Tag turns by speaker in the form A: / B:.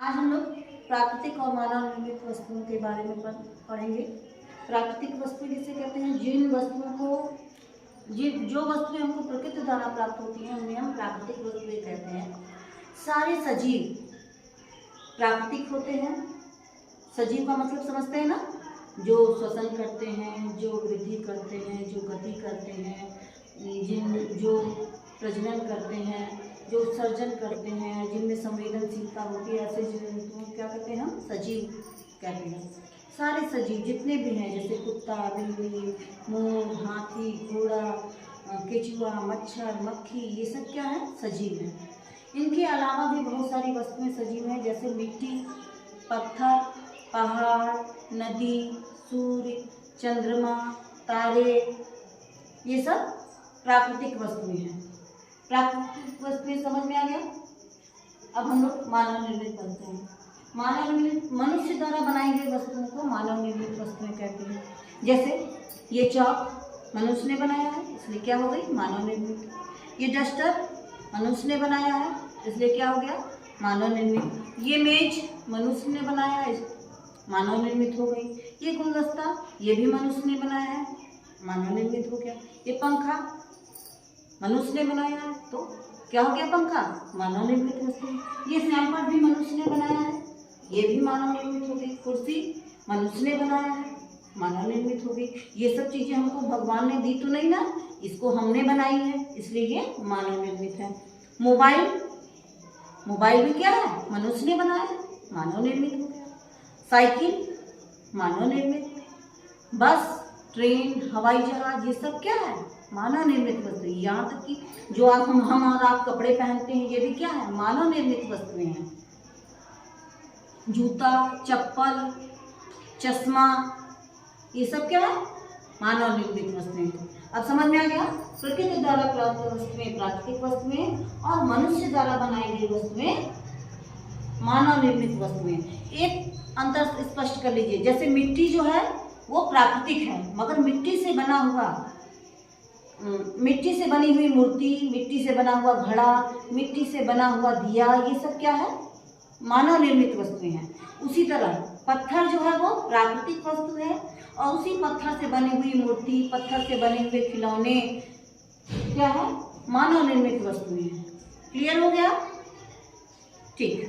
A: आज हम लोग प्राकृतिक और मानव निर्मित वस्तुओं के बारे में पढ़ेंगे। प्राकृतिक वस्तु जिसे कहते हैं जिन वस्तुओं को जो वस्तुएं हमको प्रकृति द्वारा प्राप्त होती हैं उन्हें हम प्राकृतिक वस्तुएं कहते हैं। सारे सजीव प्राकृतिक होते हैं। सजीव का मतलब समझते हैं ना, जो श्वसन करते हैं, जो वृद्धि करते हैं, जो गति करते हैं, जो प्रजनन करते हैं, जो उत्सर्जन करते हैं, जिनमें संवेदनशीलता होती है, ऐसे जंतुओं क्या कहते हैं हम सजीव कहते हैं। सारे सजीव जितने भी हैं जैसे कुत्ता, बिल्ली, मोर, हाथी, घोड़ा, केचुआ, मच्छर, मक्खी, ये सब क्या है सजीव हैं। इनके अलावा भी बहुत सारी वस्तुएं सजीव हैं जैसे मिट्टी, पत्थर, पहाड़, नदी, सूर्य, चंद्रमा, तारे, ये सब प्राकृतिक वस्तुएं हैं। प्राकृतिक वस्तुएं समझ में आ गया। अब हम लोग मानव निर्मित बनते हैं। मानव निर्मित मनुष्य द्वारा बनाई गई वस्तुओं को मानव निर्मित वस्तुएं कहते हैं। जैसे ये चौक मनुष्य ने बनाया है इसलिए क्या हो गई मानव निर्मित। ये डस्टर मनुष्य ने बनाया है इसलिए क्या हो गया मानव निर्मित। ये मेज मनुष्य ने बनाया है मानव निर्मित हो गई। ये गुलदस्ता ये भी मनुष्य ने बनाया है मानव निर्मित हो गया। ये पंखा मनुष्य ने बनाया है तो क्या हो गया पंखा मानव निर्मित वस्तु। ये सैंपल भी मनुष्य ने बनाया है ये भी मानव निर्मित हो गई। कुर्सी मनुष्य ने बनाया है मानव निर्मित हो गई। ये सब चीजें हमको भगवान ने दी तो नहीं ना, इसको हमने बनाई है इसलिए ये मानव निर्मित है। मोबाइल भी क्या है मनुष्य ने बनाया है मानव निर्मित हो गया। साइकिल मानव निर्मित। बस, ट्रेन, हवाई जहाज ये सब क्या है मानव निर्मित वस्तु। यहाँ तक कि जो हम और आप कपड़े पहनते हैं ये भी क्या है मानव निर्मित वस्तुएं हैं। जूता, चप्पल, चश्मा ये सब क्या है मानव निर्मित वस्तुएं। अब समझ में आ गया। प्रकृति द्वारा प्राप्त वस्तुएं प्राकृतिक वस्तुएं और मनुष्य द्वारा बनाई गई वस्तुएं मानव निर्मित वस्तुएं। एक अंतर स्पष्ट कर लीजिए। जैसे मिट्टी जो है वो प्राकृतिक है मगर मिट्टी से बनी हुई मूर्ति, मिट्टी से बना हुआ घड़ा, मिट्टी से बना हुआ दिया, ये सब क्या है मानव निर्मित वस्तुएं हैं। उसी तरह पत्थर जो है वो प्राकृतिक वस्तु है और उसी पत्थर से बनी हुई मूर्ति, पत्थर से बने हुए खिलौने क्या है मानव निर्मित वस्तुएं हैं। क्लियर हो गया? ठीक है।